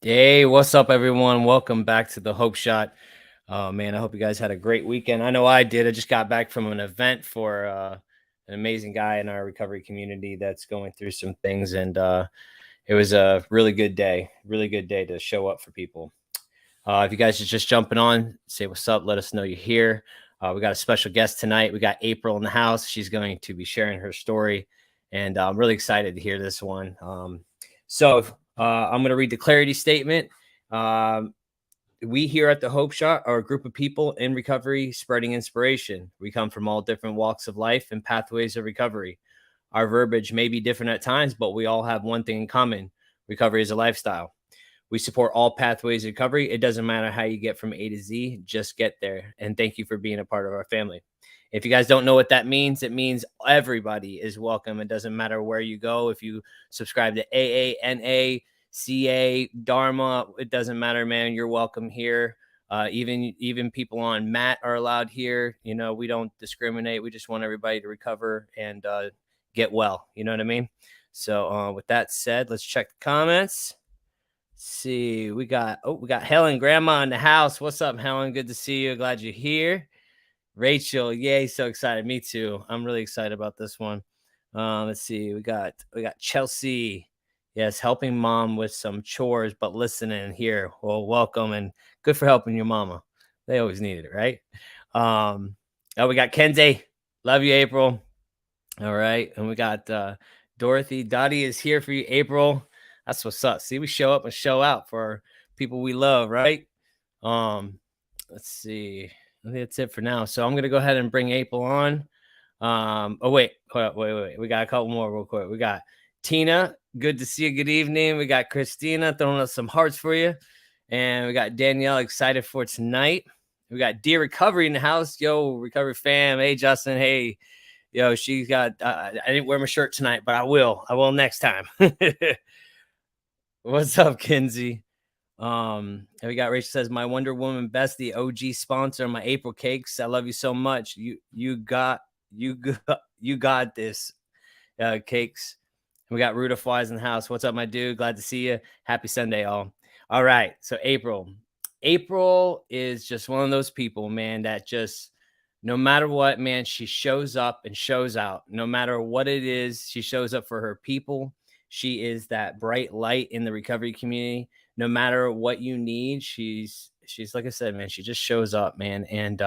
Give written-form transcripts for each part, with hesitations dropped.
Hey, what's up, everyone? Welcome back to the Hope Shot. Oh man, I hope you guys had a great weekend. I know I did. I just got back from an event for an amazing guy in our recovery community that's going through some things, and it was a really good day to show up for people. If you guys are just jumping on, say what's up. Let us know you're here. We got a special guest tonight. We got April in the house. She's going to be sharing her story, and I'm really excited to hear this one. I'm going to read the clarity statement. Um, we here at the Hope Shot are a group of people in recovery spreading inspiration. We come from all different walks of life and pathways of recovery. Our verbiage may be different at times, but we all have one thing in common: recovery is a lifestyle. We support all pathways of recovery. It doesn't matter how you get from A to Z, just get there. And thank you for being a part of our family. If you guys don't know what that means, it means everybody is welcome. It doesn't matter where you go. If you subscribe to AANA, CA, Dharma, it doesn't matter, man. You're welcome here. Even people on MAT are allowed here. You know, we don't discriminate. We just want everybody to recover and get well. You know what I mean? So with that said, let's check the comments. See, we got Helen, grandma in the house. What's up, Helen? Good to see you. Glad you're here. Rachel, yay, so excited. Me too. I'm really excited about this one. Let's see. We got Chelsea. Yes, helping mom with some chores, but listening here. Well, welcome and good for helping your mama. They always needed it, right? We got Kenzie. Love you, April. All right. And we got Dorothy. Dottie is here for you, April. That's what's up. See, we show up and show out for people we love, right? Let's see. I think that's it for now. So I'm gonna go ahead and bring April on. Wait. We got a couple more real quick. We got Tina. Good to see you. Good evening. We got Christina throwing us some hearts for you, and we got Danielle excited for tonight. We got Dear Recovery in the house. Yo, Recovery fam. Hey, Justin. Hey, yo. She's got. I didn't wear my shirt tonight, but I will. I will next time. What's up, Kinsey? And we got Rachel says, my Wonder Woman bestie, OG sponsor, my April cakes. I love you so much. You got this, cakes. We got Ruda Flies in the house. What's up, my dude? Glad to see you. Happy Sunday, all. All right. So April is just one of those people, man, that just no matter what, man, she shows up and shows out. No matter what it is, she shows up for her people. She is that bright light in the recovery community. No matter what you need, she's like I said, man, she just shows up, man, and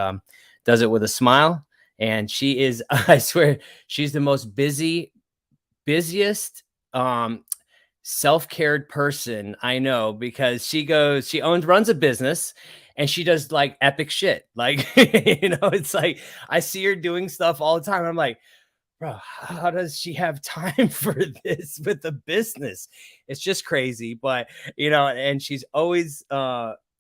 does it with a smile. And she is, I swear, she's the most busiest self-cared person I know, because she runs a business and she does like epic shit. Like, it's like I see her doing stuff all the time. I'm like, bro, how does she have time for this with the business? It's just crazy. But and she's always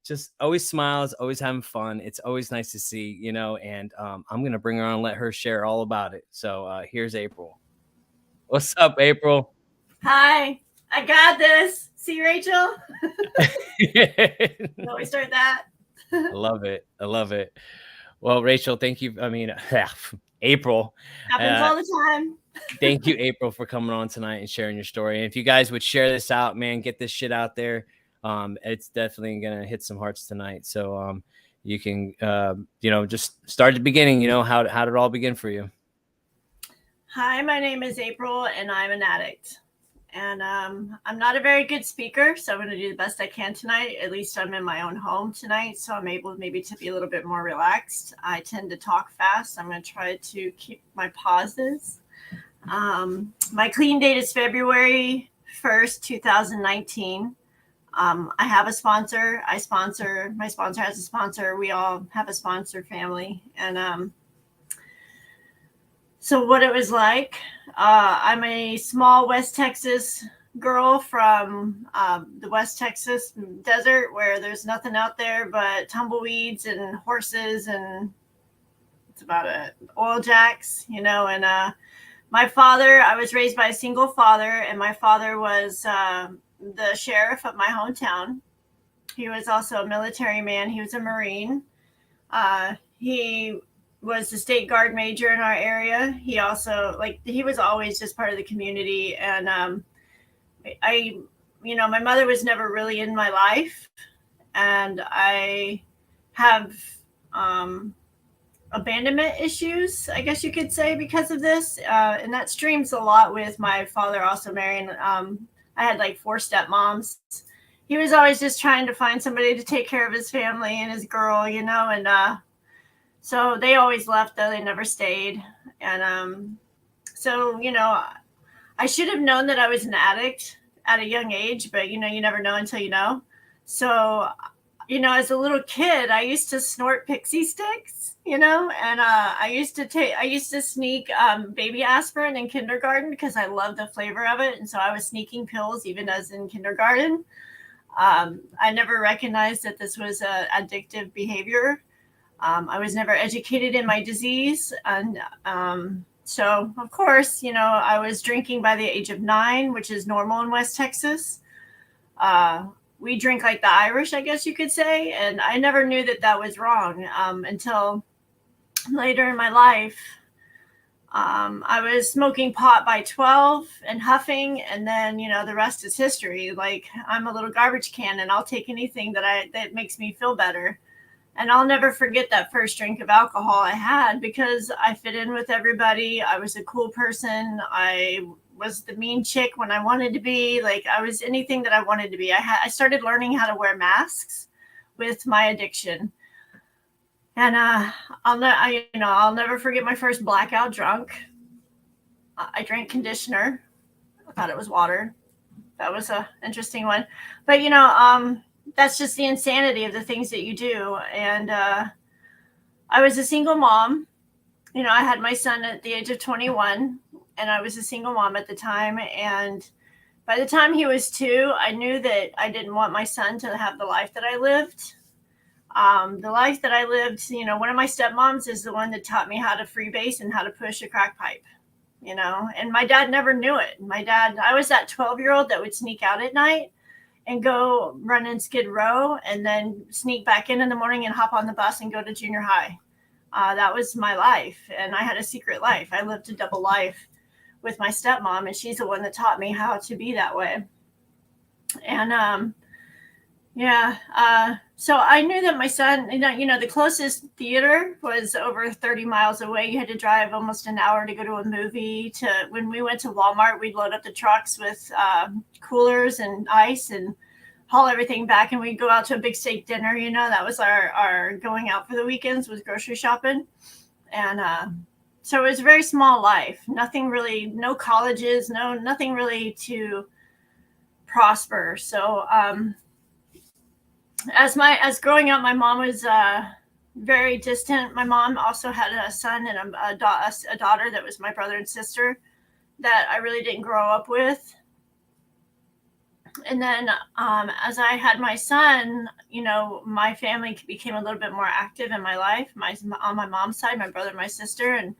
just always smiles, always having fun. It's always nice to see, and I'm gonna bring her on and let her share all about it. So here's April. What's up, April? Hi, I got this. See, Rachel? We start that. I love it. Well, Rachel, thank you. I mean, April. Happens all the time. Thank you, April, for coming on tonight and sharing your story. And if you guys would share this out, man, get this shit out there. It's definitely gonna hit some hearts tonight. So you can just start at the beginning. How did it all begin for you? Hi, my name is April, and I'm an addict. And I'm not a very good speaker, so I'm going to do the best I can tonight. At least I'm in my own home tonight, so I'm able maybe to be a little bit more relaxed. I tend to talk fast. I'm going to try to keep my pauses. My clean date is February 1st, 2019. I have a sponsor. My sponsor has a sponsor. We all have a sponsor family. And so what it was like, I'm a small West Texas girl from the West Texas desert, where there's nothing out there but tumbleweeds and horses, and it's about it. Oil jacks, and my father, I was raised by a single father, and my father was the sheriff of my hometown. He was also a military man. He was a Marine. He was the state guard major in our area. He also, he was always just part of the community. And my mother was never really in my life, and I have abandonment issues, I guess you could say, because of this. And that streams a lot with my father also marrying. I had like 4 stepmoms. He was always just trying to find somebody to take care of his family and his girl, and so they always left, though they never stayed. And so, I should have known that I was an addict at a young age, but you never know until you know. So, as a little kid, I used to snort pixie sticks, and I used to sneak baby aspirin in kindergarten because I loved the flavor of it. And so I was sneaking pills even as in kindergarten. I never recognized that this was a addictive behavior. I was never educated in my disease. And so, of course, I was drinking by the age of 9, which is normal in West Texas. We drink like the Irish, I guess you could say. And I never knew that that was wrong until later in my life. I was smoking pot by 12 and huffing, and then, the rest is history. Like, I'm a little garbage can, and I'll take anything that makes me feel better. And I'll never forget that first drink of alcohol I had because I fit in with everybody. I was a cool person. I was the mean chick when I wanted to be. Like, I was anything that I wanted to be. I started learning how to wear masks with my addiction. And I'll never forget my first blackout drunk. I drank conditioner. I thought it was water. That was a interesting one. But that's just the insanity of the things that you do. And I was a single mom. I had my son at the age of 21, and I was a single mom at the time. And by the time he was 2, I knew that I didn't want my son to have the life that I lived. The life that I lived, one of my stepmoms is the one that taught me how to freebase and how to push a crack pipe, and my dad never knew it. I was that 12-year-old that would sneak out at night and go run in Skid Row and then sneak back in the morning and hop on the bus and go to junior high. That was my life. And I had a secret life. I lived a double life with my stepmom, and she's the one that taught me how to be that way. And, so I knew that my son, the closest theater was over 30 miles away. You had to drive almost an hour to go to a movie. When we went to Walmart, we'd load up the trucks with coolers and ice and haul everything back, and we'd go out to a big steak dinner. That was our going out for the weekends, was grocery shopping. And so it was a very small life. Nothing really, no colleges, nothing really to prosper. So as growing up, my mom was very distant. My mom also had a son and a daughter that was my brother and sister that I really didn't grow up with. And then as I had my son, my family became a little bit more active in my life. On my mom's side, my brother and my sister, and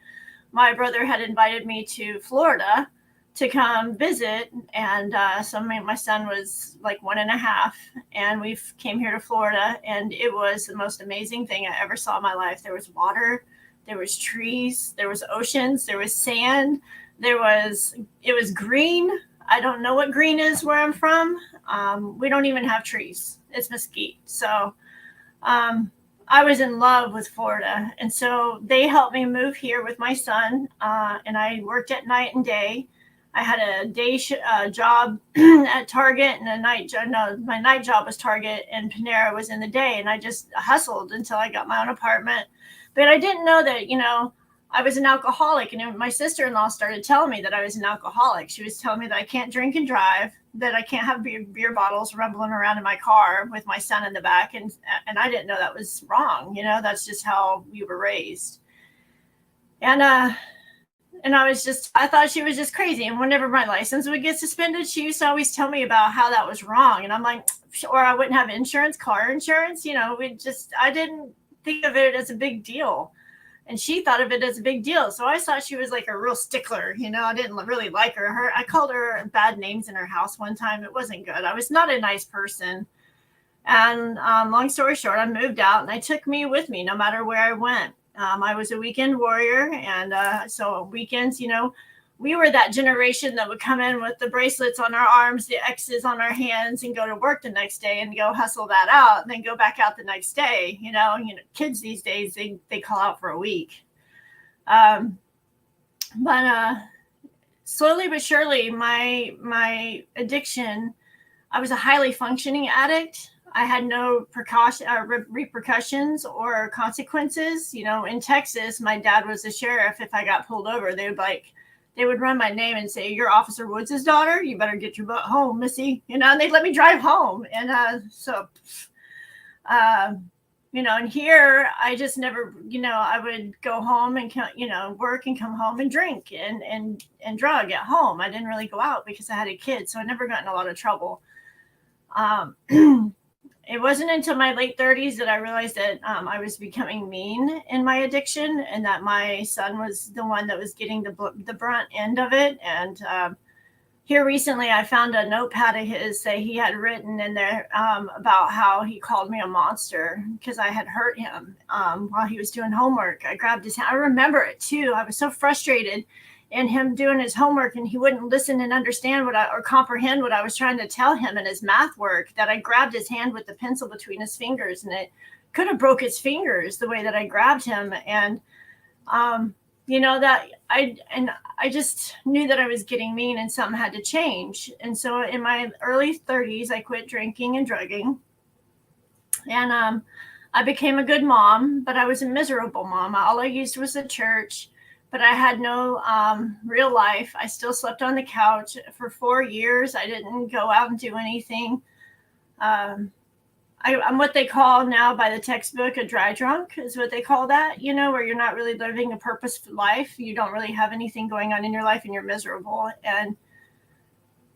my brother had invited me to Florida to come visit. And so my son was like 1.5, and we came here to Florida, and it was the most amazing thing I ever saw in my life. There was water, there was trees, there was oceans, there was sand, it was green. I don't know what green is where I'm from. We don't even have trees. It's mesquite. So I was in love with Florida. And so they helped me move here with my son, and I worked at night and day. I had a day job at Target, and my night job was Target, and Panera was in the day. And I just hustled until I got my own apartment. But I didn't know that, I was an alcoholic. And my sister-in-law started telling me that I was an alcoholic. She was telling me that I can't drink and drive, that I can't have beer bottles rumbling around in my car with my son in the back. And I didn't know that was wrong. That's just how we were raised. And I thought she was just crazy. And whenever my license would get suspended, she used to always tell me about how that was wrong. And I'm like, or I wouldn't have car insurance. I didn't think of it as a big deal. And she thought of it as a big deal. So I thought she was like a real stickler. I didn't really like her. I called her bad names in her house one time. It wasn't good. I was not a nice person. And long story short, I moved out, and I took me with me no matter where I went. I was a weekend warrior. And so weekends, we were that generation that would come in with the bracelets on our arms, the X's on our hands, and go to work the next day and go hustle that out, and then go back out the next day. Kids these days, they call out for a week. But slowly but surely, my addiction, I was a highly functioning addict. I had no repercussions or consequences. In Texas, my dad was a sheriff. If I got pulled over, they would run my name and say, "You're Officer Woods' daughter. You better get your butt home, Missy." And they'd let me drive home. And and here I just never, I would go home and, work and come home and drink and drug at home. I didn't really go out because I had a kid. So I never got in a lot of trouble. It wasn't until my late 30s that I realized that I was becoming mean in my addiction, and that my son was the one that was getting the brunt end of it. And here recently, I found a notepad of his that he had written in there about how he called me a monster because I had hurt him while he was doing homework. I grabbed his hand. I remember it too. I was so frustrated in him doing his homework, and he wouldn't listen and understand or comprehend what I was trying to tell him in his math work, that I grabbed his hand with the pencil between his fingers, and it could have broke his fingers the way that I grabbed him. And that I just knew that I was getting mean and something had to change. And so in my early 30s, I quit drinking and drugging, and I became a good mom, but I was a miserable mom. All I used was the church, but I had no real life. I still slept on the couch for 4 years. I didn't go out and do anything. I'm what they call now by the textbook a dry drunk, is what they call that, where you're not really living a purposeful life. You don't really have anything going on in your life and you're miserable. And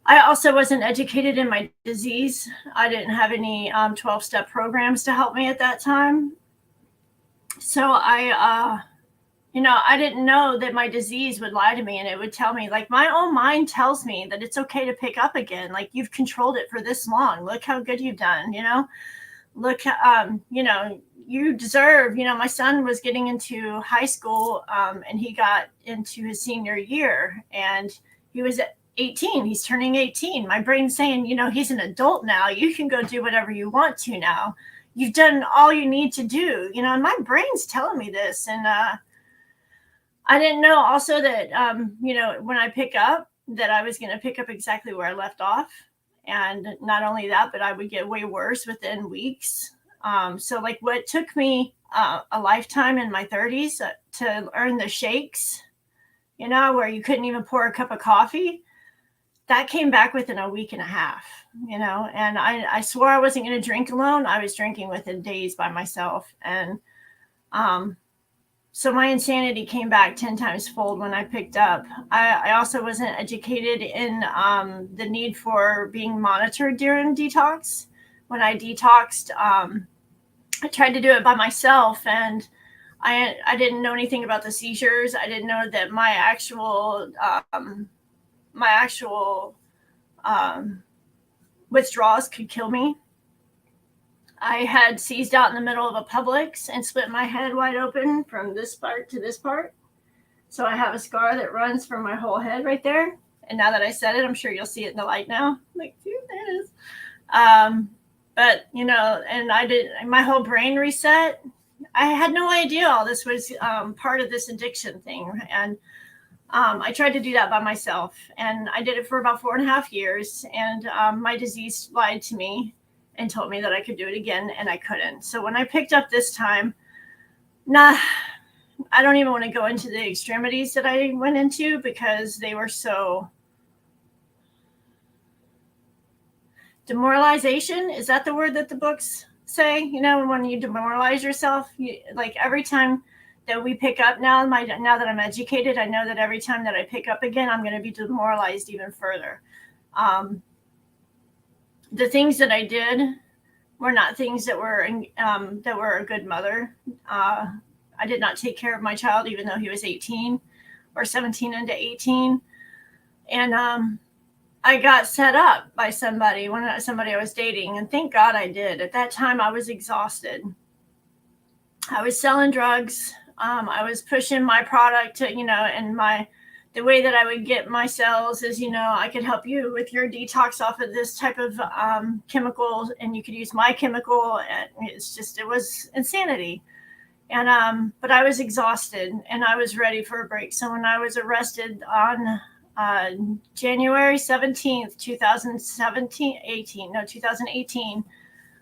I also wasn't educated in my disease. I didn't have any 12-step programs to help me at that time. So I didn't know that my disease would lie to me, and it would tell me, like, my own mind tells me that it's okay to pick up again. Like, you've controlled it for this long. Look how good you've done, look, you deserve, my son was getting into high school, and he got into his senior year, and he was at 18. He's turning 18. My brain's saying, he's an adult now. You can go do whatever you want to now. You've done all you need to do, and my brain's telling me this. And, I didn't know also that, when I pick up, that I was going to pick up exactly where I left off. And not only that, but I would get way worse within weeks. So like what took me a lifetime in my 30s to earn the shakes, where you couldn't even pour a cup of coffee, that came back within a week and a half, and I swore I wasn't going to drink alone. I was drinking within days by myself. And, so my insanity came back 10 times fold when I picked up. I also wasn't educated in the need for being monitored during detox. When I detoxed, I tried to do it by myself, and I didn't know anything about the seizures. I didn't know that my actual withdrawals could kill me. I had seized out in the middle of a Publix and split my head wide open from this part to this part. So I have a scar that runs from my whole head right there. And now that I said it, I'm sure you'll see it in the light now. Like, there it is. But, and I did, my whole brain reset. I had no idea all this was part of this addiction thing. And I tried to do that by myself. And I did it for about 4.5 years. And my disease lied to me and told me that I could do it again, and I couldn't. So when I picked up this time, I don't even want to go into the extremities that I went into, because they were so demoralization. Is that the word that the books say? When you demoralize yourself, like every time that we pick up now that I'm educated, I know that every time that I pick up again, I'm going to be demoralized even further. The things that I did were not things that were a good mother. I did not take care of my child, even though he was 18 or 17 into 18. And I got set up by somebody I was dating, and thank God I did. At that time, I was exhausted. I was selling drugs. I was pushing my product to, and the way that I would get my cells is, I could help you with your detox off of this type of chemical, and you could use my chemical. And it was insanity. And but I was exhausted and I was ready for a break. So when I was arrested on January 17th, 2018,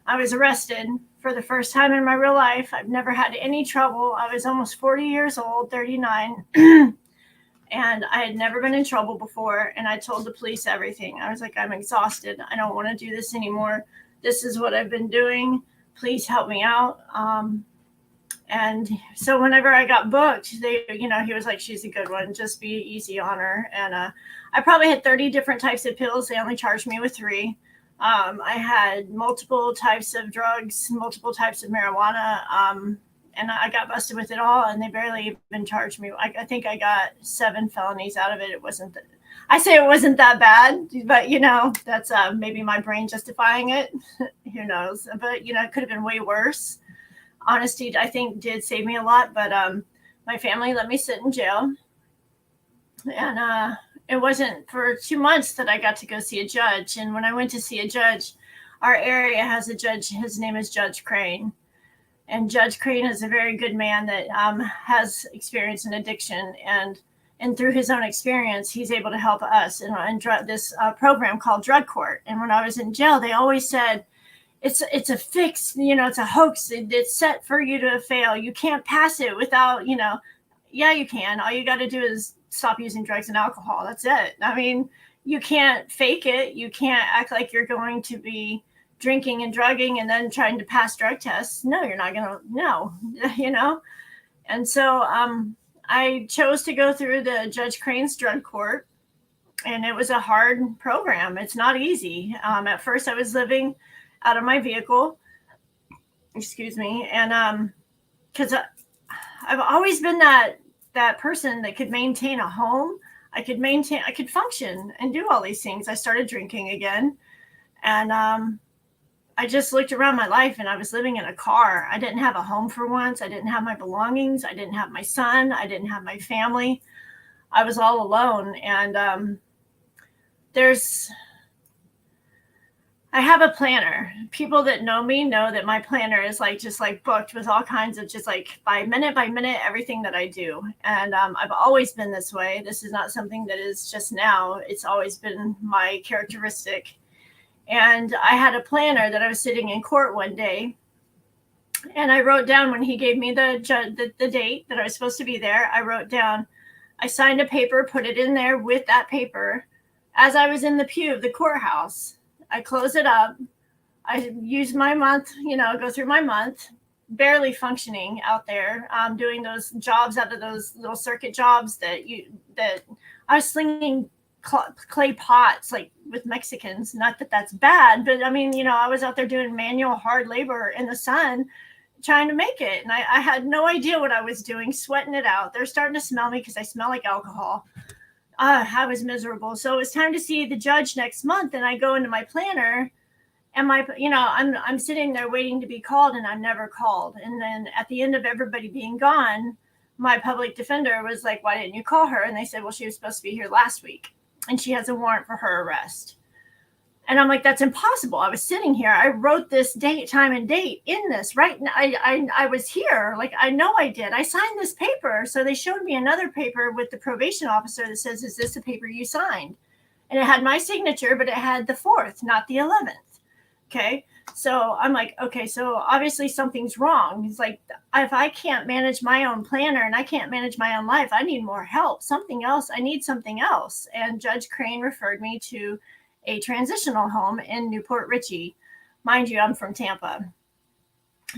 I was arrested for the first time in my real life. I've never had any trouble. I was almost 40 years old, 39. And I had never been in trouble before. And I told the police everything. I was like, I'm exhausted. I don't want to do this anymore. This is what I've been doing. Please help me out. And so whenever I got booked, he was like, she's a good one. Just be easy on her. And I probably had 30 different types of pills. They only charged me with 3. I had multiple types of drugs, multiple types of marijuana. And I got busted with it all, and they barely even charged me. I think I got 7 felonies out of it. It wasn't that bad, but that's maybe my brain justifying it. Who knows? But it could have been way worse. Honesty, I think, did save me a lot. But my family let me sit in jail, and it wasn't for 2 months that I got to go see a judge. And when I went to see a judge, our area has a judge. His name is Judge Crane. And Judge Crane is a very good man that has experience in addiction, and through his own experience, he's able to help us in this program called Drug Court. And when I was in jail, they always said, it's a fix, it's a hoax. It's set for you to fail. You can't pass it without, yeah, you can. All you got to do is stop using drugs and alcohol. That's it. I mean, you can't fake it. You can't act like you're going to be drinking and drugging and then trying to pass drug tests. No, you're not gonna. No, And so I chose to go through the Judge Crane's Drug Court, and it was a hard program. It's not easy. At first, I was living out of my vehicle. Excuse me, and because I've always been that person that could maintain a home. I could function and do all these things. I started drinking again, and I just looked around my life, and I was living in a car. I didn't have a home for once. I didn't have my belongings. I didn't have my son. I didn't have my family. I was all alone. And I have a planner. People that know me know that my planner is just booked with all kinds of just by minute, everything that I do. And I've always been this way. This is not something that is just now. It's always been my characteristic. And I had a planner that I was sitting in court one day, and I wrote down, when he gave me the date that I was supposed to be there, I signed a paper, put it in there with that paper. As I was in the pew of the courthouse, I close it up. I use my month, go through my month, barely functioning out there, doing those jobs out of those little circuit jobs that I was slinging clay pots with Mexicans. Not that that's bad, but I mean, I was out there doing manual hard labor in the sun trying to make it, and I had no idea what I was doing, sweating it out. They're starting to smell me because I smell like alcohol. I was miserable. So it was time to see the judge next month, and I go into my planner, and I'm sitting there waiting to be called, and I'm never called. And then at the end of everybody being gone, my public defender was like, why didn't you call her? And they said, well, she was supposed to be here last week, and she has a warrant for her arrest. And I'm like, that's impossible. I was sitting here. I wrote this time and date in this, right? I was here. I know I did. I signed this paper. So they showed me another paper with the probation officer that says, is this the paper you signed? And it had my signature, but it had the 4th, not the 11th. Okay. So I'm like, okay, so obviously something's wrong. He's like, if I can't manage my own planner and I can't manage my own life, I need more help. I need something else. And Judge Crane referred me to a transitional home in Newport Richey. Mind you, I'm from Tampa.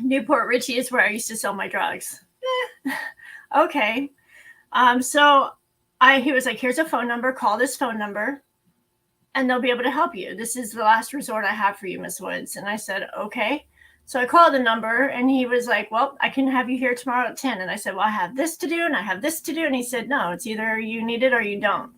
Newport Richey is where I used to sell my drugs. Okay. So he was like, here's a phone number, call this phone number, and they'll be able to help you. This is the last resort I have for you, Miss Woods. And I said, okay. So I called the number, and he was like, well, I can have you here tomorrow at 10. And I said, well, I have this to do, and I have this to do. And he said, no, it's either you need it or you don't.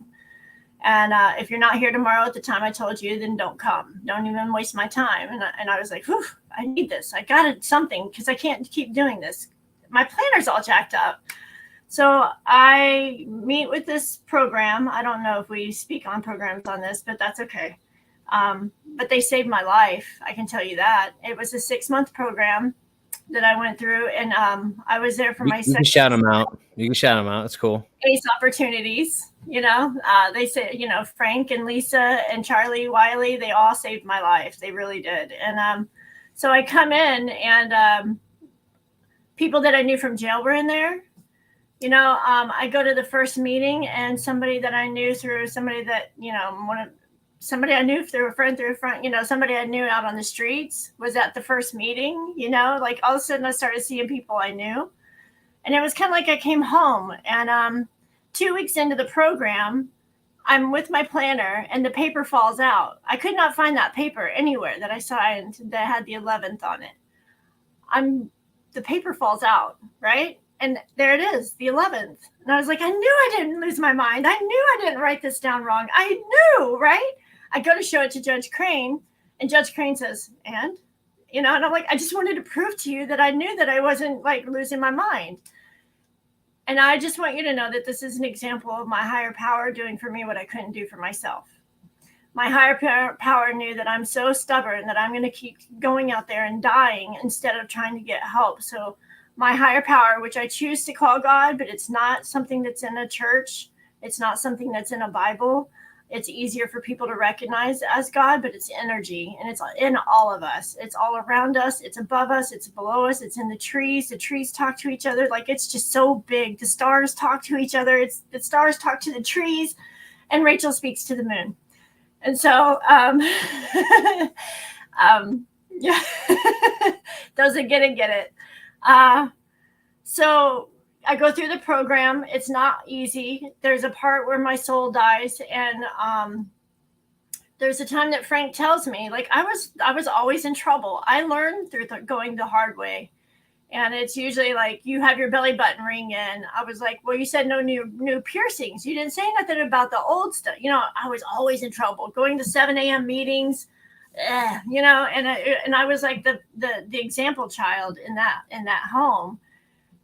And if you're not here tomorrow at the time I told you, then don't come. Don't even waste my time. And I was like, whew, I need this. I got something, because I can't keep doing this. My planner's all jacked up. So I meet with this program. I don't know if we speak on programs on this, but that's okay. But they saved my life. I can tell you that. It was a 6-month program that I went through, and I was there for my You can second shout them out. You can shout them out. That's cool. ACE opportunities. They say, Frank and Lisa and Charlie Wiley, they all saved my life. They really did. And so I come in, and people that I knew from jail were in there. I go to the first meeting, and somebody that I knew through somebody that, somebody I knew through a friend, somebody I knew out on the streets was at the first meeting, like all of a sudden I started seeing people I knew. And it was kind of like I came home. And 2 weeks into the program, I'm with my planner, and the paper falls out. I could not find that paper anywhere that I signed that had the 11th on it. The paper falls out, right? And there it is, the 11th. And I was like, I knew I didn't lose my mind. I knew I didn't write this down wrong. I knew, right? I go to show it to Judge Crane, and Judge Crane says, and I'm like, I just wanted to prove to you that I knew that I wasn't like losing my mind. And I just want you to know that this is an example of my higher power doing for me what I couldn't do for myself. My higher power knew that I'm so stubborn that I'm going to keep going out there and dying instead of trying to get help. So my higher power, which I choose to call God, but it's not something that's in a church. It's not something that's in a Bible. It's easier for people to recognize as God, but it's energy, and it's in all of us. It's all around us. It's above us. It's below us. It's in the trees. The trees talk to each other. Like, it's just so big. The stars talk to each other. The stars talk to the trees, and Rachel speaks to the moon. And so, yeah, those that get it. So I go through the program. It's not easy. There's a part where my soul dies, and there's a time that Frank tells me, like, I was always in trouble. I learned through going the hard way, and it's usually like you have your belly button ring in. I was like, well, you said no new piercings. You didn't say nothing about the old stuff. I was always in trouble. Going to 7 a.m. meetings, and I was like the example child in that home.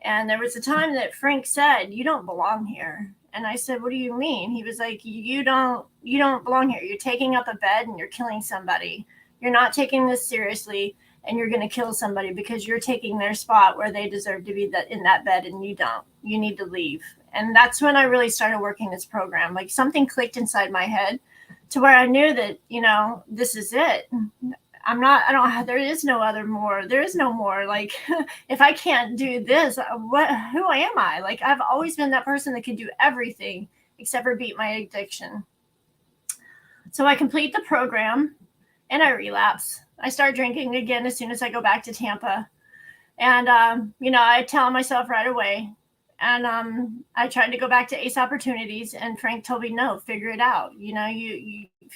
And there was a time that Frank said, you don't belong here. And I said, what do you mean? He was like, you don't belong here. You're taking up a bed and you're killing somebody. You're not taking this seriously, and you're going to kill somebody because you're taking their spot where they deserve to be in that bed, and you don't. You need to leave. And that's when I really started working this program. Like, something clicked inside my head to where I knew that, this is it. There is no more. Like, if I can't do this, who am I? Like, I've always been that person that can do everything except for beat my addiction. So I complete the program, and I relapse. I start drinking again as soon as I go back to Tampa. And, I tell myself right away. And I tried to go back to ACE opportunities, and Frank told me, no, figure it out.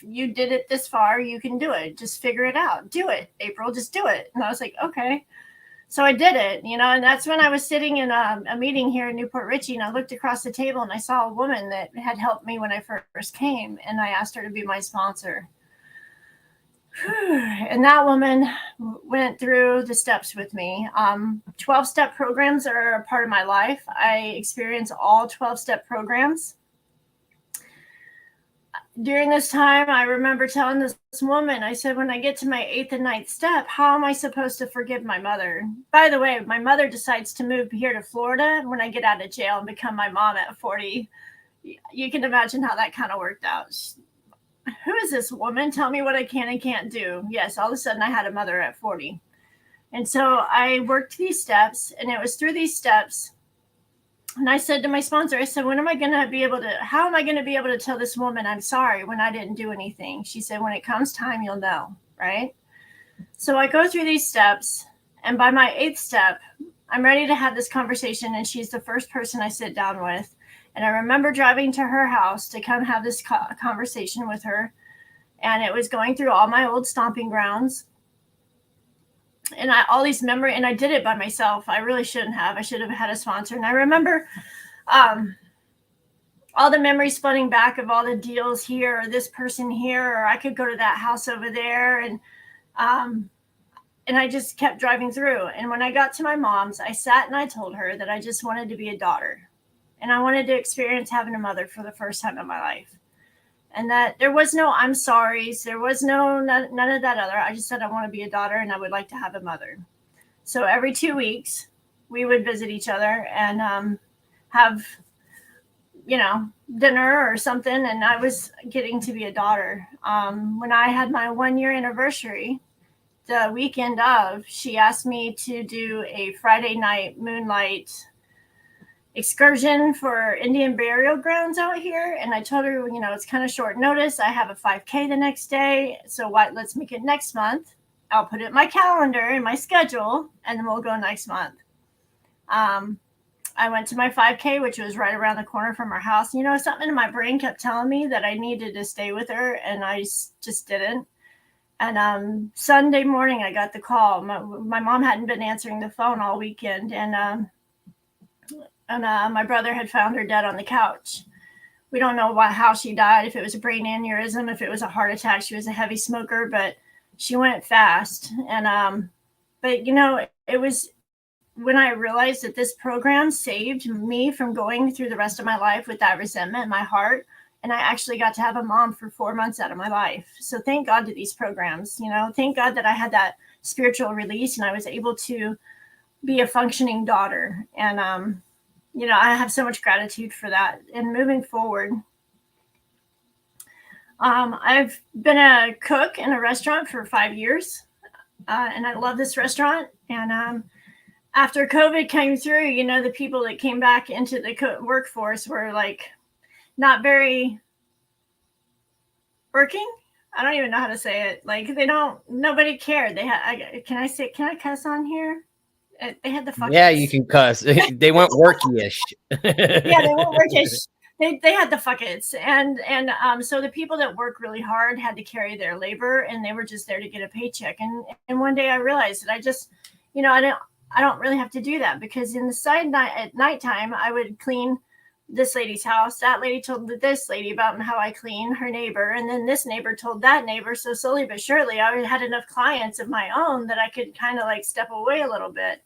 You did it this far. You can do it. Just figure it out. Do it, April. Just do it. And I was like, okay. So I did it, and that's when I was sitting in a meeting here in Newport Richey, and I looked across the table, and I saw a woman that had helped me when I first came, and I asked her to be my sponsor. And that woman went through the steps with me. 12-step programs are a part of my life. I experience all 12-step programs. During this time, I remember telling this woman, I said, when I get to my 8th and 9th step, how am I supposed to forgive my mother? By the way, my mother decides to move here to Florida when I get out of jail and become my mom at 40. You can imagine how that kind of worked out. Who is this woman? Tell me what I can and can't do. Yes, all of a sudden I had a mother at 40. And so I worked these steps, and it was through these steps. And I said to my sponsor, I said, how am I going to be able to tell this woman I'm sorry when I didn't do anything? She said, when it comes time, you'll know, right? So I go through these steps, and by my 8th step, I'm ready to have this conversation, and she's the first person I sit down with. And I remember driving to her house to come have this conversation with her. And it was going through all my old stomping grounds. And all these memories, and I did it by myself. I really shouldn't have. I should have had a sponsor. And I remember all the memories flooding back of all the deals here, or this person here, or I could go to that house over there. And I just kept driving through. And when I got to my mom's, I sat and I told her that I just wanted to be a daughter. And I wanted to experience having a mother for the first time in my life. And that there was no I'm sorry's, there was none of that other. I just said I want to be a daughter and I would like to have a mother. So every 2 weeks, we would visit each other and have, dinner or something. And I was getting to be a daughter. When I had my 1 year anniversary, the weekend of, she asked me to do a Friday night moonlight excursion for Indian burial grounds out here. And I told her, it's kind of short notice. I have a 5K the next day. So let's make it next month. I'll put it in my calendar, in my schedule, and then we'll go next month. I went to my 5K, which was right around the corner from our house. Something in my brain kept telling me that I needed to stay with her, and I just didn't. And Sunday morning, I got the call. My mom hadn't been answering the phone all weekend, and my brother had found her dead on the couch. We don't know how she died, if it was a brain aneurysm, if it was a heart attack. She was a heavy smoker, but she went fast. And but it was when I realized that this program saved me from going through the rest of my life with that resentment in my heart. And I actually got to have a mom for 4 months out of my life. So thank God to these programs. Thank God that I had that spiritual release and I was able to be a functioning daughter. And I have so much gratitude for that. And moving forward, I've been a cook in a restaurant for 5 years, and I love this restaurant. And after COVID came through, the people that came back into the workforce were like not very working. I don't even know how to say it. Like nobody cared. They had, can I cuss on here? They had the fuck. Yeah, you can cuss. They went worky-ish. Yeah, they went worky-ish. They had the fuckets. And so the people that work really hard had to carry their labor, and they were just there to get a paycheck. And one day I realized that I just, I don't really have to do that, because in the side night at nighttime, I would clean this lady's house. That lady told this lady about how I clean her neighbor. And then this neighbor told that neighbor. So slowly but surely, I had enough clients of my own that I could kind of like step away a little bit.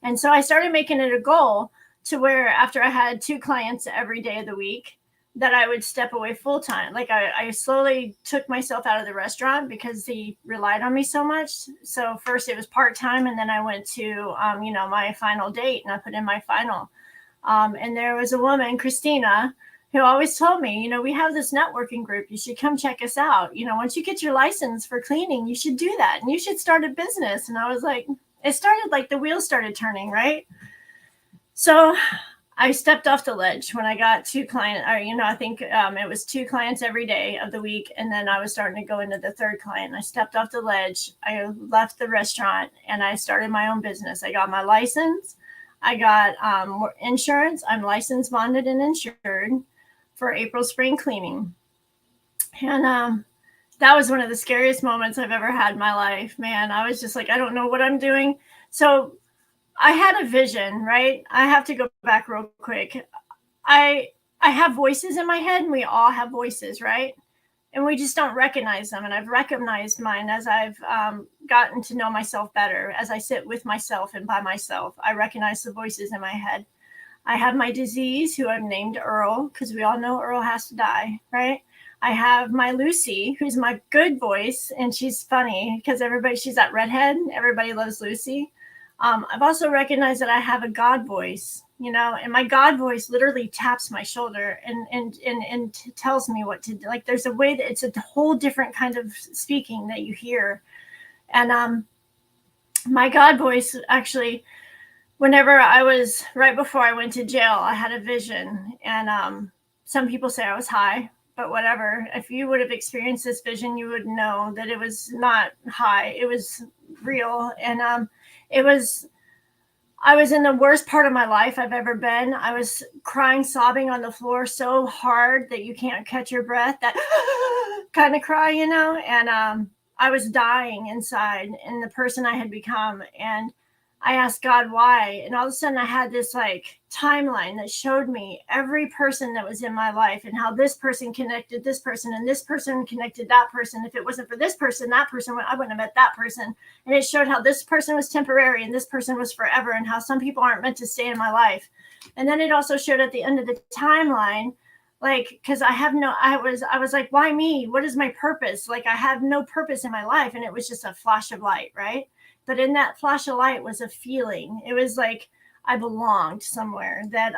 And so I started making it a goal to where after I had 2 clients every day of the week, that I would step away full time. Like I slowly took myself out of the restaurant because they relied on me so much. So first it was part-time, and then I went to, my final date, and I put in my final. And there was a woman, Christina, who always told me, we have this networking group. You should come check us out. Once you get your license for cleaning, you should do that. And you should start a business. And I was like, it started like the wheels started turning, right? So I stepped off the ledge when I got 2 clients, or, I think it was 2 clients every day of the week. And then I was starting to go into the 3rd client. I stepped off the ledge. I left the restaurant and I started my own business. I got my license. I got insurance. I'm licensed, bonded, and insured for April spring cleaning. And that was one of the scariest moments I've ever had in my life, man. I was just like, I don't know what I'm doing. So I had a vision, right? I have to go back real quick. I have voices in my head, and we all have voices, right? And we just don't recognize them. And I've recognized mine as I've gotten to know myself better. As I sit with myself and by myself, I recognize the voices in my head. I have my disease, who I've named Earl, because we all know Earl has to die, right? I have my Lucy, who's my good voice, and she's funny because she's that redhead. Everybody loves Lucy. I've also recognized that I have a God voice, and my God voice literally taps my shoulder and tells me what to do. Like there's a way that it's a whole different kind of speaking that you hear. And my God voice actually, whenever right before I went to jail, I had a vision. And some people say I was high, but whatever. If you would have experienced this vision, you would know that it was not high. It was real. And I was in the worst part of my life I've ever been. I was crying, sobbing on the floor so hard that you can't catch your breath, that kind of cry, and I was dying inside and the person I had become. And I asked God why. And all of a sudden I had this like timeline that showed me every person that was in my life and how this person connected this person and this person connected that person. If it wasn't for this person, that person, I wouldn't have met that person. And it showed how this person was temporary and this person was forever, and how some people aren't meant to stay in my life. And then it also showed at the end of the timeline, like, because I was like, why me? What is my purpose? Like, I have no purpose in my life. And it was just a flash of light, right? But in that flash of light was a feeling. It was like I belonged somewhere. That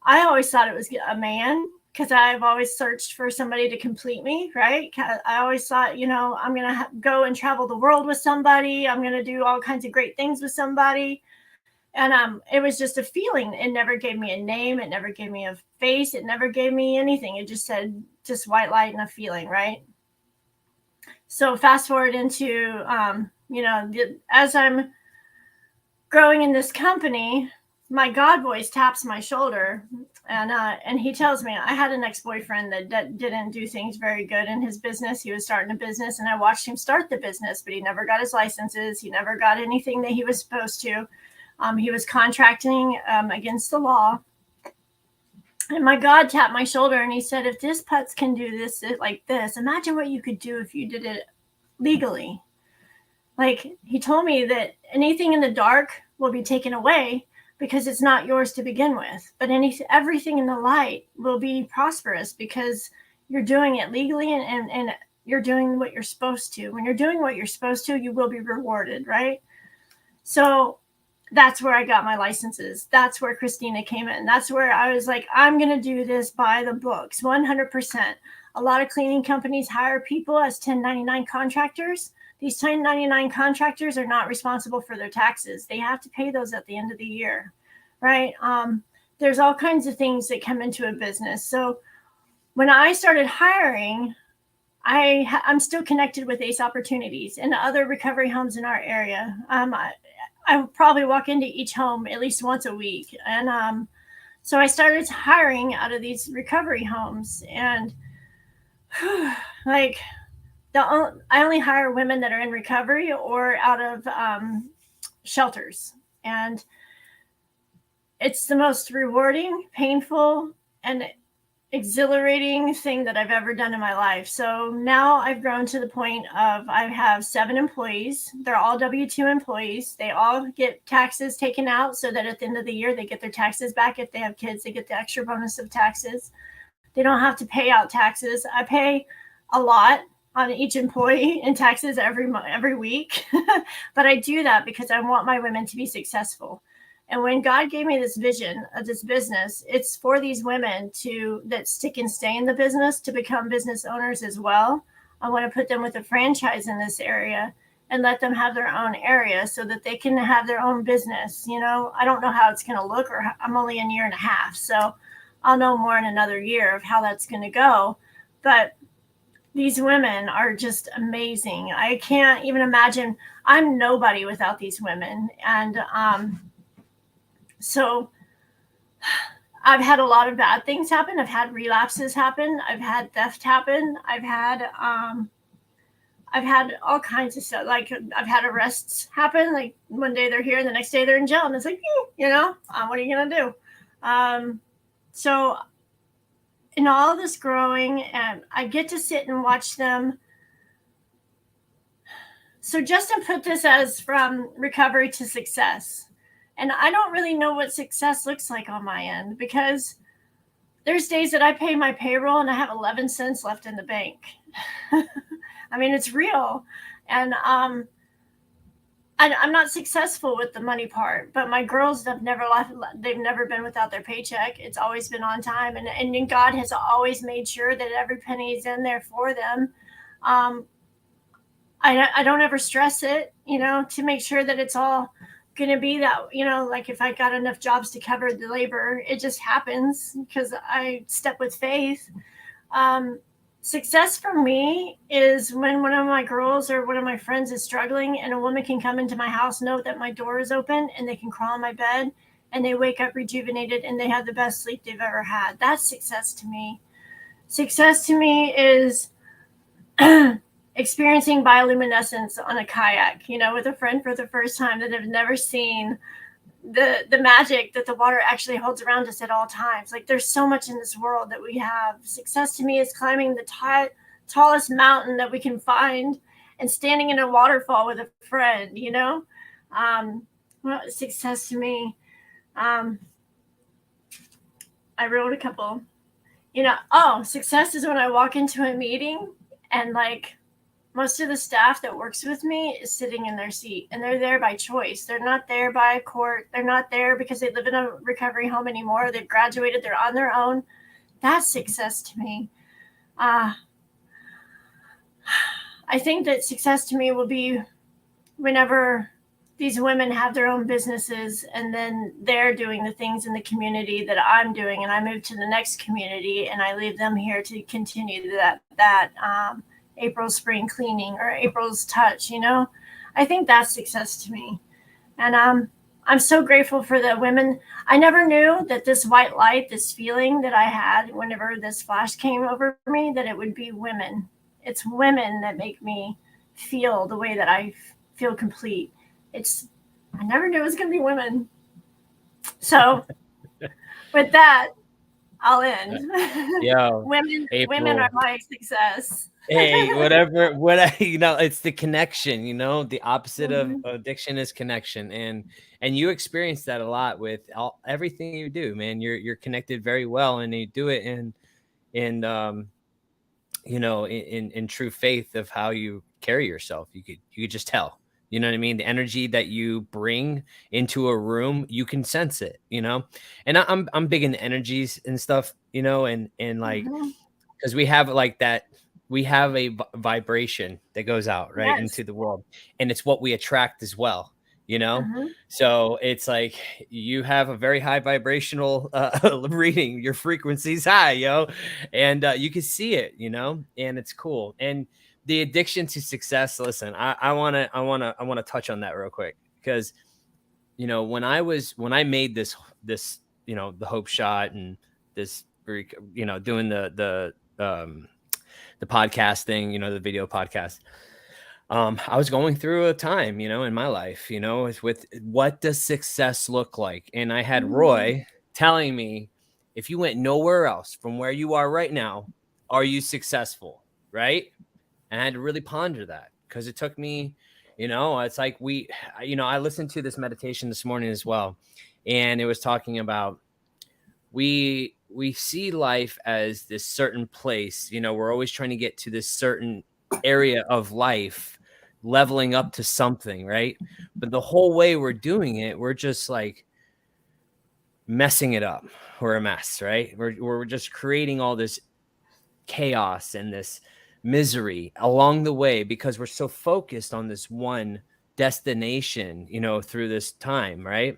I always thought it was a man, because I've always searched for somebody to complete me, right? I always thought, I'm going to go and travel the world with somebody. I'm going to do all kinds of great things with somebody. And it was just a feeling. It never gave me a name. It never gave me a face. It never gave me anything. It just said just white light and a feeling, right? So fast forward into, as I'm growing in this company, my God voice taps my shoulder, and he tells me, I had an ex-boyfriend that didn't do things very good in his business. He was starting a business, and I watched him start the business, but he never got his licenses. He never got anything that he was supposed to. He was contracting against the law. And my God tapped my shoulder, and he said, if this putz can do this like this, imagine what you could do if you did it legally. Like, he told me that anything in the dark will be taken away because it's not yours to begin with. But everything in the light will be prosperous because you're doing it legally, and you're doing what you're supposed to. When you're doing what you're supposed to, you will be rewarded, right? So that's where I got my licenses. That's where Christina came in. That's where I was like, I'm going to do this by the books, 100%. A lot of cleaning companies hire people as 1099 contractors. These 1099 contractors are not responsible for their taxes. They have to pay those at the end of the year, right? There's all kinds of things that come into a business. So when I started hiring, I'm still connected with ACE Opportunities and other recovery homes in our area. I probably walk into each home at least once a week. And so I started hiring out of these recovery homes. And like, I only hire women that are in recovery or out of shelters. And it's the most rewarding, painful, and exhilarating thing that I've ever done in my life. So now I've grown to the point of I have 7 employees. They're all W-2 employees. They all get taxes taken out so that at the end of the year, they get their taxes back. If they have kids, they get the extra bonus of taxes. They don't have to pay out taxes. I pay a lot on each employee in taxes every week. But I do that because I want my women to be successful. And when God gave me this vision of this business, it's for these women that stick and stay in the business to become business owners as well. I want to put them with a franchise in this area and let them have their own area so that they can have their own business. I don't know how it's going to look, or I'm only a year and a half. So I'll know more in another year of how that's going to go. But these women are just amazing. I can't even imagine. I'm nobody without these women. And so I've had a lot of bad things happen. I've had relapses happen. I've had theft happen. I've had all kinds of stuff. Like, I've had arrests happen. Like, one day they're here and the next day they're in jail. And it's like, what are you going to do? So in all this growing, and I get to sit and watch them. So Justin put this as from recovery to success. And I don't really know what success looks like on my end, because there's days that I pay my payroll and I have 11 cents left in the bank. I mean, it's real. And I'm not successful with the money part, but my girls have never left. They've never been without their paycheck. It's always been on time. And God has always made sure that every penny is in there for them. I don't ever stress it, to make sure that it's all going to be that, like, if I got enough jobs to cover the labor, it just happens because I step with faith. Success for me is when one of my girls or one of my friends is struggling and a woman can come into my house, know that my door is open, and they can crawl on my bed and they wake up rejuvenated and they have the best sleep they've ever had. That's success to me. Success to me is experiencing bioluminescence on a kayak, with a friend for the first time that have never seen the magic that the water actually holds around us at all times. Like, there's so much in this world that we have. Success to me is climbing the tallest mountain that we can find and standing in a waterfall with a friend, success to me. I wrote a couple. Success is when I walk into a meeting and like most of the staff that works with me is sitting in their seat and they're there by choice. They're not there by court. They're not there because they live in a recovery home anymore. They've graduated. They're on their own. That's success to me. I think that success to me will be whenever these women have their own businesses and then they're doing the things in the community that I'm doing, and I move to the next community and I leave them here to continue that April spring cleaning or April's touch. I think that's success to me. And I'm so grateful for the women. I never knew that this white light, this feeling that I had whenever this flash came over me, that it would be women. It's women that make me feel the way that I feel complete. I never knew it was going to be women. So with that, I'll end. Yeah, women are my success. Hey, whatever, it's the connection, the opposite of addiction is connection. And you experience that a lot with everything you do, man. You're connected very well, and you do it in in true faith of how you carry yourself. You could just tell, you know what I mean? The energy that you bring into a room, you can sense it, and I'm big into energies and stuff, and like, because we have like that, we have a vibration that goes out right into the world, and it's what we attract as well, so it's like you have a very high vibrational reading. Your frequency's high, and you can see it, and it's cool. And the addiction to success, listen, I want to touch on that real quick, because when I made this the Hope Shot and this, doing the podcast thing, the video podcast, I was going through a time, in my life, with what does success look like? And I had Roy telling me, if you went nowhere else from where you are right now, are you successful? Right. And I had to really ponder that, because it took me, it's like I listened to this meditation this morning as well. And it was talking about, we see life as this certain place, we're always trying to get to this certain area of life, leveling up to something, right? But the whole way we're doing it, we're just like messing it up. We're a mess, right? We're just creating all this chaos and this misery along the way, because we're so focused on this one destination, through this time, right?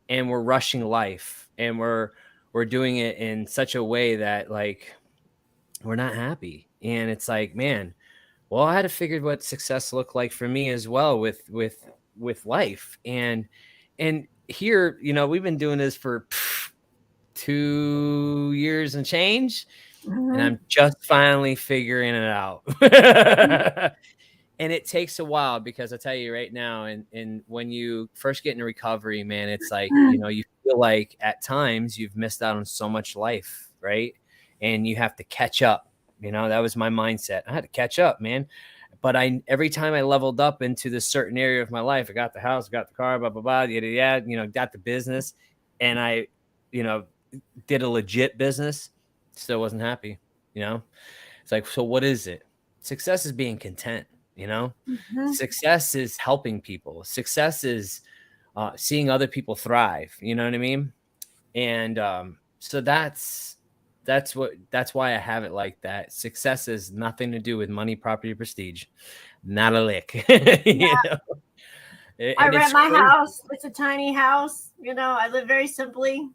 And we're rushing life, and we're doing it in such a way that like we're not happy. And it's like, man, well, I had to figure what success looked like for me as well with life. And here, we've been doing this for 2 years and change, and I'm just finally figuring it out. And it takes a while, because I tell you right now, and when you first get into recovery, man, it's like, you feel like at times you've missed out on so much life, right? And you have to catch up. That was my mindset. I had to catch up, man. But every time I leveled up into this certain area of my life, I got the house, got the car, blah, blah, blah, yada, yada, got the business, and I, did a legit business, still wasn't happy, It's like, so what is it? Success is being content, Success is helping people. Success is seeing other people thrive, you know what I mean? And so that's why I have it like that. Success has nothing to do with money, property, prestige. Not a lick. I rent my house. It's a tiny house. I live very simply.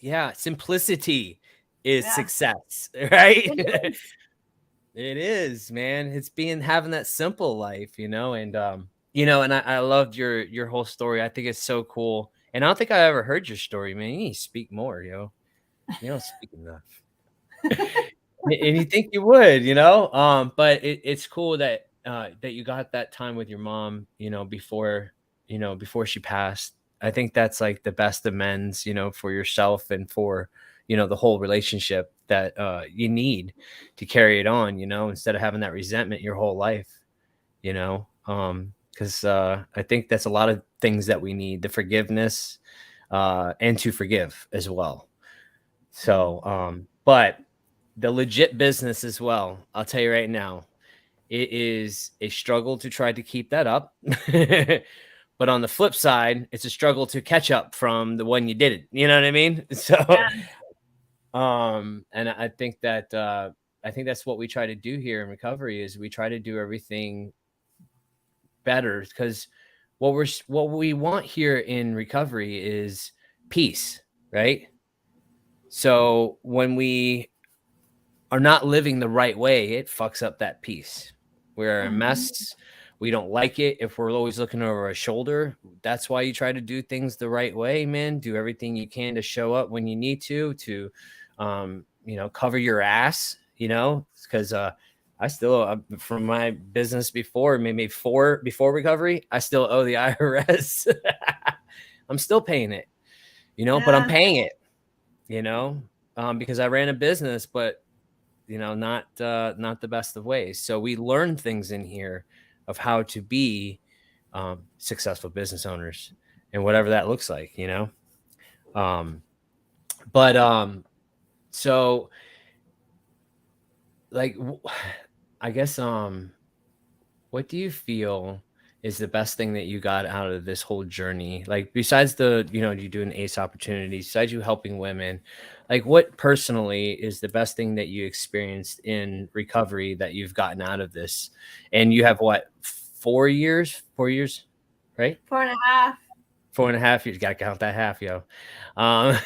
Yeah, simplicity is success, right? It is, man. It's having that simple life, and and I loved your whole story. I think it's so cool. And I don't think I ever heard your story, man. You need to speak more, You don't speak enough. And you think you would, but it's cool that that you got that time with your mom, before she passed. I think that's like the best amends, for yourself and for, the whole relationship that you need to carry it on, instead of having that resentment your whole life, because I think that's a lot of things that we need, the forgiveness and to forgive as well. So, but the legit business as well, I'll tell you right now, it is a struggle to try to keep that up. But on the flip side, it's a struggle to catch up from the one you didn't. You know what I mean? So, Yeah. and I think that I think that's what we try to do here in recovery is we try to do everything better because what we want here in recovery is peace, right? So when we are not living the right way, it fucks up that peace. We're a Mhm. mess. We don't like it if we're always looking over our shoulder. That's why you try to do things the right way, man. Do everything you can to show up when you need to cover your ass, because I still, from my business before, maybe four before recovery, I still owe the IRS. I'm still paying it, but I'm Yeah. paying it, because I ran a business, but not the best of ways. So we learn things in here of how to be successful business owners and whatever that looks like. Um, but so like, I guess what do you feel is the best thing that you got out of this whole journey? Like besides you doing ACE opportunities, besides you helping women, like what personally is the best thing that you experienced in recovery that you've gotten out of this? And you have what, 4 years? 4 years, right? 4.5. 4.5 years. Gotta count that half, yo. Um,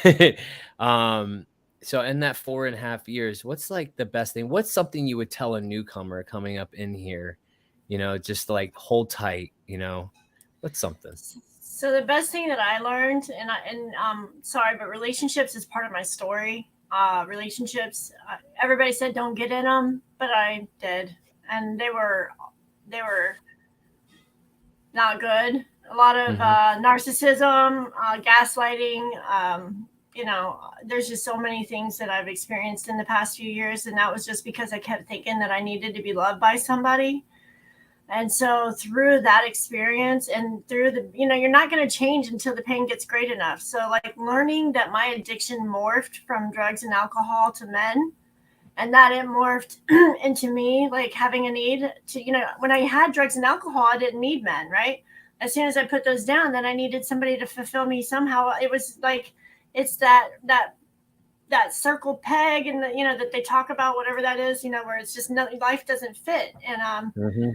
um, so in that 4.5 years, what's like the best thing? What's something you would tell a newcomer coming up in here? Just like hold tight. What's something? So the best thing that I learned, and sorry, but relationships is part of my story. Relationships. Everybody said don't get in them, but I did, and they were not good. A lot of Hmm. narcissism, gaslighting. There's just so many things that I've experienced in the past few years, and that was just because I kept thinking that I needed to be loved by somebody. And so through that experience and through you're not going to change until the pain gets great enough. So like learning that my addiction morphed from drugs and alcohol to men, and that it morphed into me like having a need to, when I had drugs and alcohol, I didn't need men, right? As soon as I put those down, then I needed somebody to fulfill me somehow. It was like, it's that circle peg, and that they talk about, whatever that is, where it's just no, life doesn't fit. And Hmm.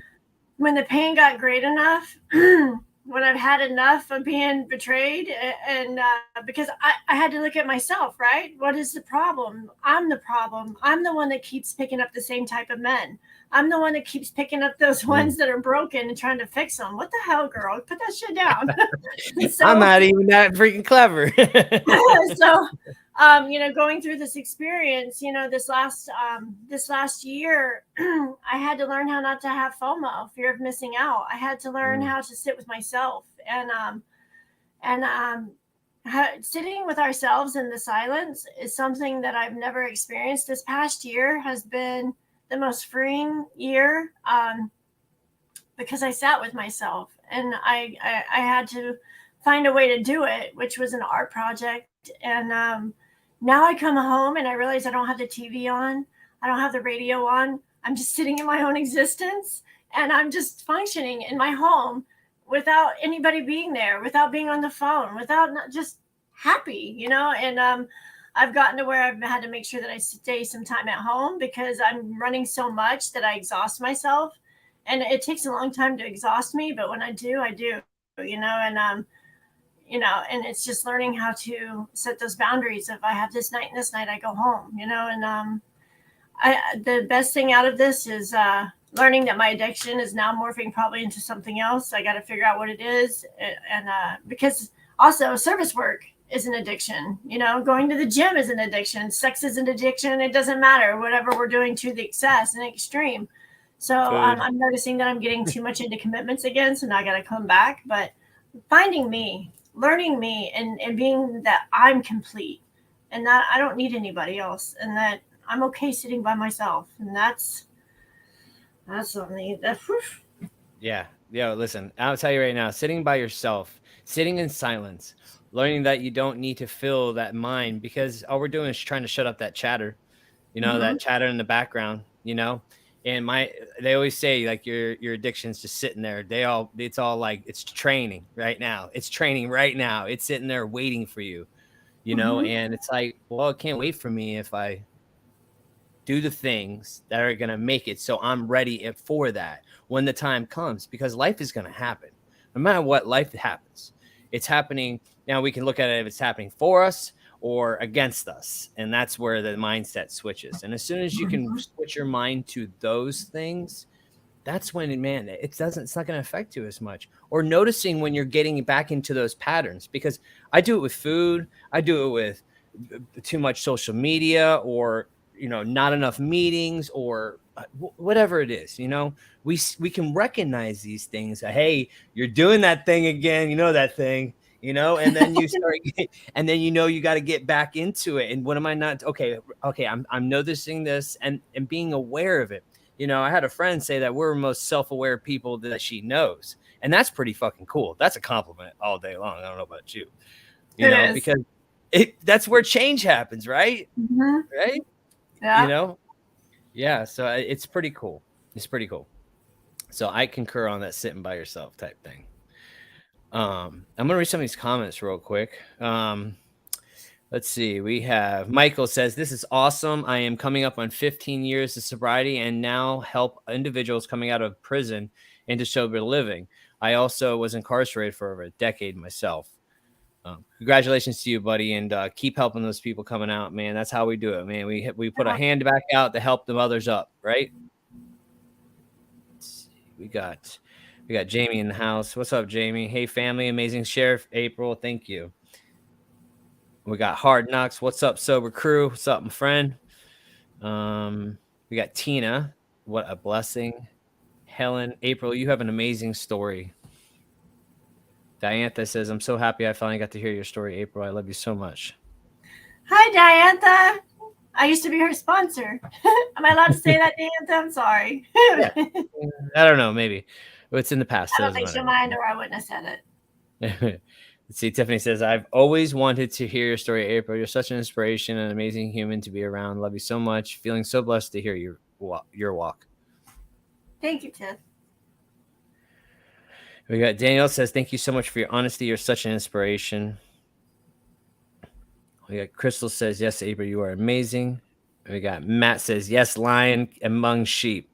when the pain got great enough, when I've had enough of being betrayed, and because I had to look at myself, right? What is the problem? I'm the problem. I'm the one that keeps picking up the same type of men. I'm the one that keeps picking up those ones that are broken and trying to fix them. What the hell, girl? Put that shit down. I'm so not even that freaking clever. so going through this experience, this last year, I had to learn how not to have FOMO, fear of missing out. I had to learn Mm. how to sit with myself, and sitting with ourselves in the silence is something that I've never experienced. This past year has been the most freeing year, because I sat with myself, and I had to find a way to do it, which was an art project. And now I come home and I realize I don't have the TV on, I don't have the radio on. I'm just sitting in my own existence, and I'm just functioning in my home without anybody being there, without being on the phone, without not just happy. And I've gotten to where I've had to make sure that I stay some time at home because I'm running so much that I exhaust myself, and it takes a long time to exhaust me, but when I do, I do. And it's just learning how to set those boundaries. If I have this night and this night, I go home. And the best thing out of this is learning that my addiction is now morphing probably into something else. I got to figure out what it is, and because also service work is an addiction. Going to the gym is an addiction. Sex is an addiction. It doesn't matter. Whatever we're doing to the excess and extreme. So Food. I'm noticing that I'm getting too much into commitments again. So now I got to come back. But finding me, learning me, and being that I'm complete, and that I don't need anybody else, and that I'm okay sitting by myself. And that's something that, whew. Yeah. Yo, listen, I'll tell you right now, sitting by yourself, sitting in silence, learning that you don't need to fill that mind, because all we're doing is trying to shut up that chatter, Mm-hmm. that chatter in the background. And they always say like your addiction's just sitting there. It's all like it's training right now. It's training right now. It's sitting there waiting for you, Mm-hmm. and it's like, well, it can't wait for me if I do the things that are going to make it so I'm ready for that when the time comes, because life is going to happen. No matter what, life happens. It's happening. Now we can look at it if it's happening for us or against us. And that's where the mindset switches. And as soon as you can Mm-hmm. switch your mind to those things, that's when, man, it's not going to affect you as much. Or noticing when you're getting back into those patterns, because I do it with food, I do it with too much social media, or not enough meetings, or whatever it is. We can recognize these things. Hey, you're doing that thing again, that thing. And then you start and then you got to get back into it. And what am I not okay, I'm noticing this, and being aware of it. I had a friend say that we're the most self-aware people that she knows. And that's pretty fucking cool. That's a compliment all day long. I don't know about you, It is. because that's where change happens, right? Mm-hmm. Right? You Yeah. know? Yeah. So it's pretty cool. It's pretty cool. So I concur on that sitting by yourself type thing. I'm gonna read some of these comments real quick. Let's see. We have Michael says, "This is awesome. I am coming up on 15 years of sobriety and now help individuals coming out of prison into sober living. I also was incarcerated for over a decade myself. Congratulations to you, buddy, and keep helping those people coming out, man. That's how we do it, man. We put a hand back out to help the others up, right? Let's see. We got Jamie in the house. What's up, Jamie? Hey, family, amazing Sheriff April. Thank you. We got Hard Knocks. What's up, sober crew? What's up, my friend? We got Tina. What a blessing. Helen, April, you have an amazing story. Diantha says, "I'm so happy I finally got to hear your story, April. I love you so much." Hi, Diantha. I used to be her sponsor. Am I allowed to say that, Diantha? I'm sorry. Yeah. I I don't know, maybe. It's in the past, so it don't doesn't think she'll matter. mind, or I wouldn't have said it. Let's see. Tiffany says, "I've always wanted to hear your story, April. You're such an inspiration and an amazing human to be around. Love you so much. Feeling so blessed to hear your walk." Thank you, Tiff. We got Danielle says, "Thank you so much for your honesty. You're such an inspiration." We got Crystal says, "Yes, April, you are amazing." We got Matt says, "Yes, lion among sheep."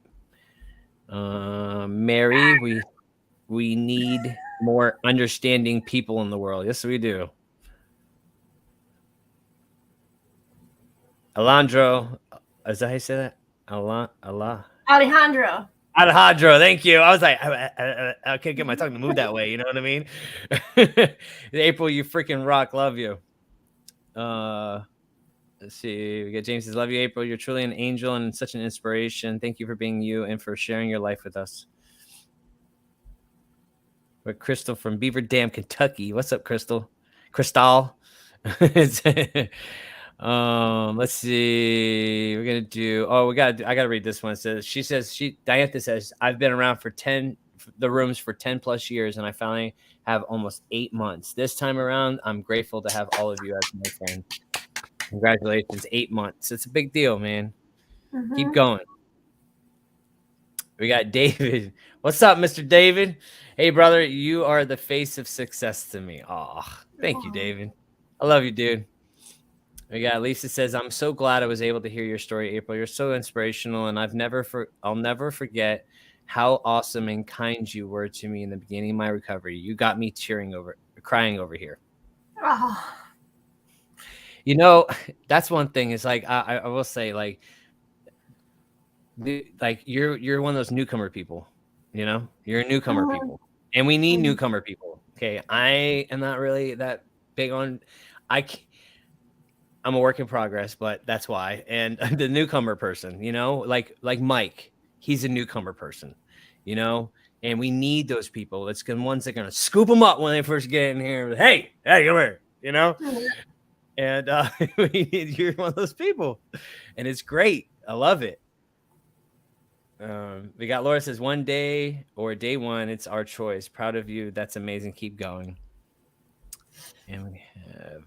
Mary, we need more understanding people in the world. Yes, we do. Alejandro, is that how you say that? Allah. Alejandro. Alejandro, thank you. I was like, I can't get my tongue to move that way. You know what I mean? April, you freaking rock. Love you. Let's see. We got James says, "Love you, April. You're truly an angel and such an inspiration. Thank you for being you and for sharing your life with us." We're Crystal from Beaver Dam, Kentucky. What's up, Crystal? Crystal. Let's see. We're gonna do. Oh, I gotta read this one. She says Diantha says, "I've been around for the rooms for 10 plus years, and I finally have almost 8 months. This time around, I'm grateful to have all of you as my friend. Congratulations, 8 months. It's a big deal, man. Keep Mm-hmm. going." We got David. What's up, Mr. David? Hey, brother, you are the face of success to me. Oh, thank you, David. I love you, dude. We got Lisa says, "I'm so glad I was able to hear your story, April. You're so inspirational, and I'll never forget how awesome and kind you were to me in the beginning of my recovery. You got me crying over here." Oh. You know, that's one thing. Is like I will say, like you're one of those newcomer people. You're a newcomer Mm-hmm. people, and we need newcomer people. Okay, I am not really that big on. I c- I'm a work in progress, but that's why. And the newcomer person, like Mike, he's a newcomer person, you know, and we need those people. It's the ones that are gonna scoop them up when they first get in here. Hey, come here. And you're one of those people, and it's great. I love it. We got Laura says, "One day or day one, it's our choice. Proud of you. That's amazing. Keep going." And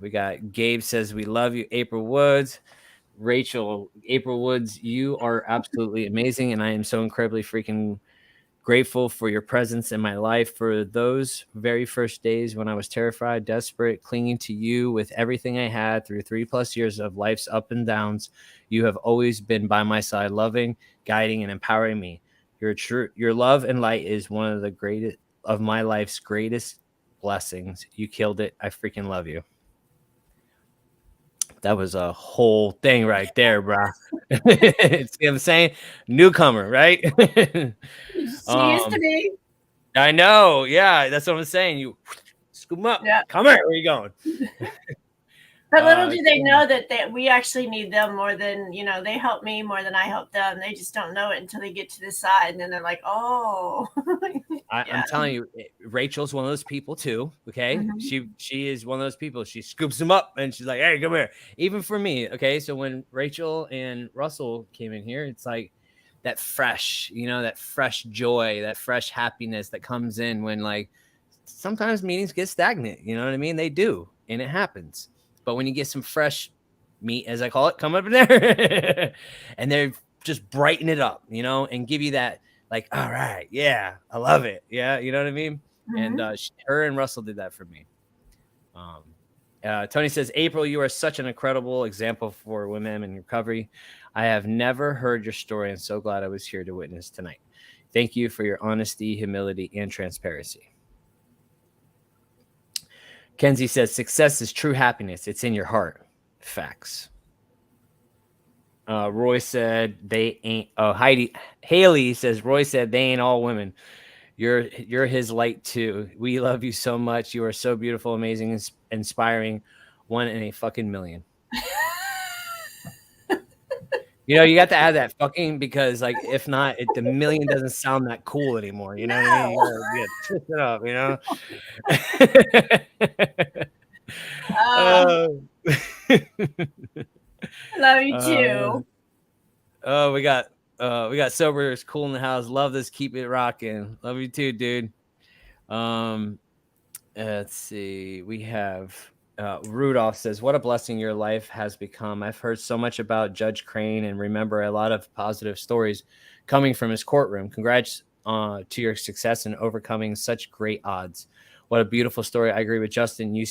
we got Gabe says, we love you, April Woods. April Woods, you are absolutely amazing. And I am so incredibly freaking grateful for your presence in my life for those very first days when I was terrified, desperate, clinging to you with everything I had through 3+ years of life's up and downs. You have always been by my side, loving, guiding, and empowering me. Your love and light is one of the greatest of my life's greatest blessings. You killed it. I freaking love you. That was a whole thing right there, bro. See what I'm saying? Newcomer, right? She used to um, be. I know. Yeah, that's what I'm saying. You scoop them up. Yeah. Come here. Where you going? But little do they Cool. know that we actually need them more than, they help me more than I help them. They just don't know it until they get to the side. And then they're like, oh, yeah. I'm telling you, Rachel's one of those people too. Okay, Mhm. she is one of those people. She scoops them up and she's like, "Hey, come here." Even for me, okay. So when Rachel and Russell came in here, it's like that fresh, that fresh joy, that fresh happiness that comes in when like sometimes meetings get stagnant. You know what I mean? They do, and it happens. But when you get some fresh meat, as I call it, come up in there, and they're just brighten it up, and give you that like, all right, yeah, I love it, yeah, you know what I mean. And Mhm. her and Russell did that for me. Tony says, April, you are such an incredible example for women in recovery. I have never heard your story and so glad I was here to witness tonight. Thank you for your honesty, humility, and transparency. Kenzie says, success is true happiness. It's in your heart. Facts. Roy said they ain't. Oh, Haley says Roy said they ain't all women. You're his light too. We love you so much. You are so beautiful, amazing, inspiring. One in a fucking million. You got to add that fucking because like if not, the million doesn't sound that cool anymore. You know what I mean? No. You gotta twist it up. Uh, uh, love you uh, too. oh, we got sober is cool in the house. Love this. Keep it rocking. Love you too, dude. Um, let's see. We have Rudolph says, "What a blessing your life has become. I've heard so much about Judge Crane and remember a lot of positive stories coming from his courtroom. Congrats to your success in overcoming such great odds. What a beautiful story. I agree with Justin. You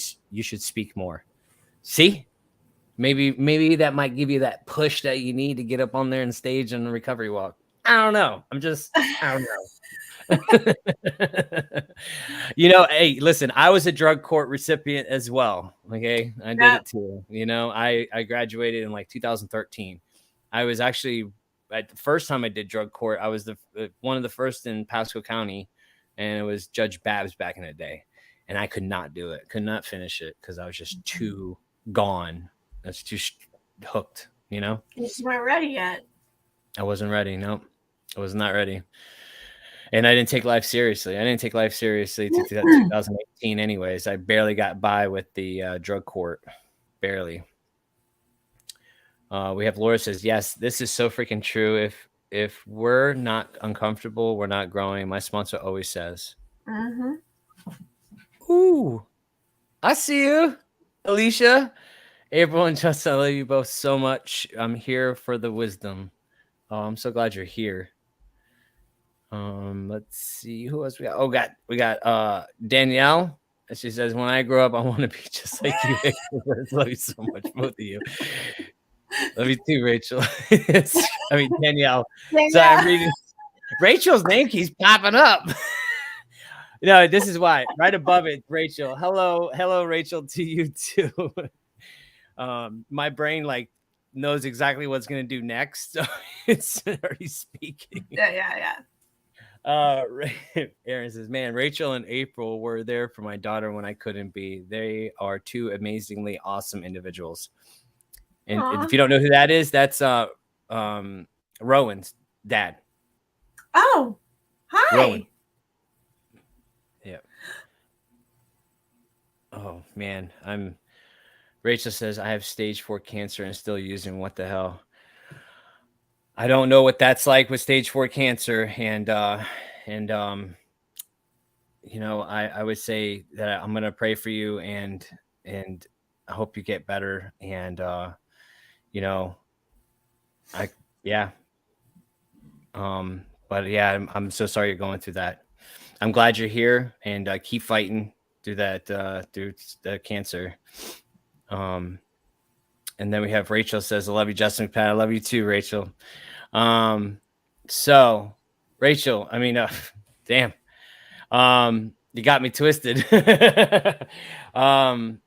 should speak more. See." Maybe that might give you that push that you need to get up on there and stage on the recovery walk. I don't know. I don't know. Hey, listen, I was a drug court recipient as well. Okay. I did Yep. it too. I graduated in like 2013. I was actually at the first time I did drug court, I was the one of the first in Pasco County, and it was Judge Babs back in the day. And I could not do it, could not finish it because I was just too gone. That's too hooked. You just weren't ready yet. I wasn't ready. No, I was not ready. And I didn't take life seriously. I didn't take life seriously to 2018 anyways. I barely got by with the drug court. Barely. We have Laura says, yes, this is so freaking true. If we're not uncomfortable, we're not growing. My sponsor always says. Mm-hmm. Ooh, I see you, Alicia. April and Justin, I love you both so much. I'm here for the wisdom. Oh, I'm so glad you're here. Let's see who else we got. Oh, we got Danielle. And she says, when I grow up, I want to be just like you. Love you so much, both of you. Love you too, Rachel. Danielle. So Yeah. I'm reading Rachel's name keeps popping up. This is why. Right above it, Rachel. Hello, Rachel, to you too. My brain like knows exactly what's gonna do next. So it's already speaking. Yeah. Aaron says, man, Rachel and April were there for my daughter when I couldn't be. They are two amazingly awesome individuals. And Aw. if you don't know who that is, that's Rowan's dad. Oh, hi. Rowan. Yeah. Oh man, Rachel says I have stage 4 cancer and still using. What the hell? I don't know what that's like with stage 4 cancer, and I would say that I'm gonna pray for you, and I hope you get better. And you know, I yeah. But yeah, I'm so sorry you're going through that. I'm glad you're here, and keep fighting through that through the cancer. Um, and then we have Rachel says, "I love you, Justin McPat. I love you too, Rachel." Um, so Rachel, I mean, damn, you got me twisted. um,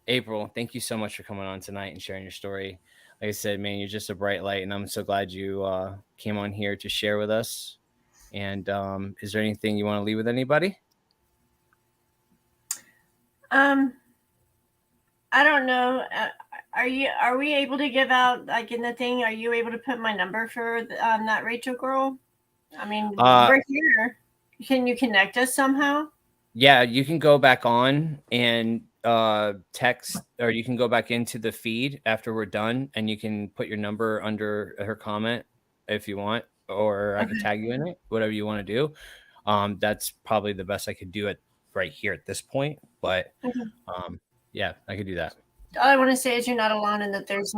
April, thank you so much for coming on tonight and sharing your story. Like I said, man, you're just a bright light, and I'm so glad you came on here to share with us. And is there anything you want to leave with anybody? Um, I don't know. Are we able to give out, like, in the thing? Are you able to put my number for that Rachel girl? I mean, we're here. Can you connect us somehow? Yeah, you can go back on and text, or you can go back into the feed after we're done, and you can put your number under her comment if you want, or I can tag you in it, whatever you want to do. That's probably the best I could do it right here at this point, but yeah, I could do that. All I want to say is you're not alone, and that there's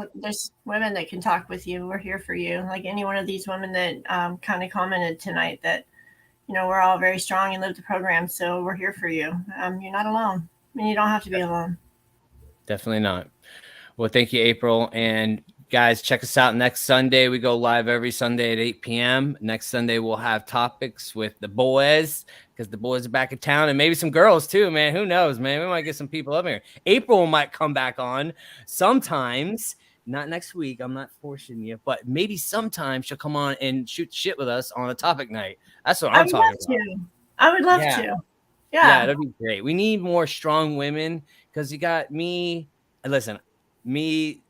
women that can talk with you. We're here for you. Like any one of these women that kind of commented tonight, that we're all very strong and live the program, so we're here for you. You're not alone, and you don't have to be alone. Definitely not. Well, thank you, April. And guys, check us out next Sunday. We go live every Sunday at 8 p.m. Next Sunday, we'll have topics with the boys, because the boys are back in town, and maybe some girls too, man. Who knows, man? We might get some people up here. April might come back on sometimes. Not next week. I'm not forcing you, but maybe sometimes she'll come on and shoot shit with us on a topic night. That's what I'm talking about. I would love to. Yeah, that'd be great. We need more strong women, because you got me. Listen, me,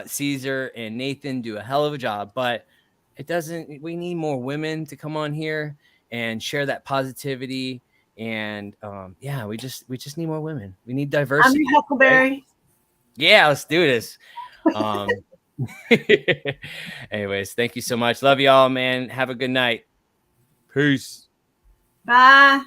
Caesar, and Nathan do a hell of a job, but it doesn't. We need more women to come on here and share that positivity. And yeah, we just need more women. We need diversity. I'm your Huckleberry. Right? Yeah, let's do this. Anyways, thank you so much. Love y'all, man. Have a good night. Peace. Bye.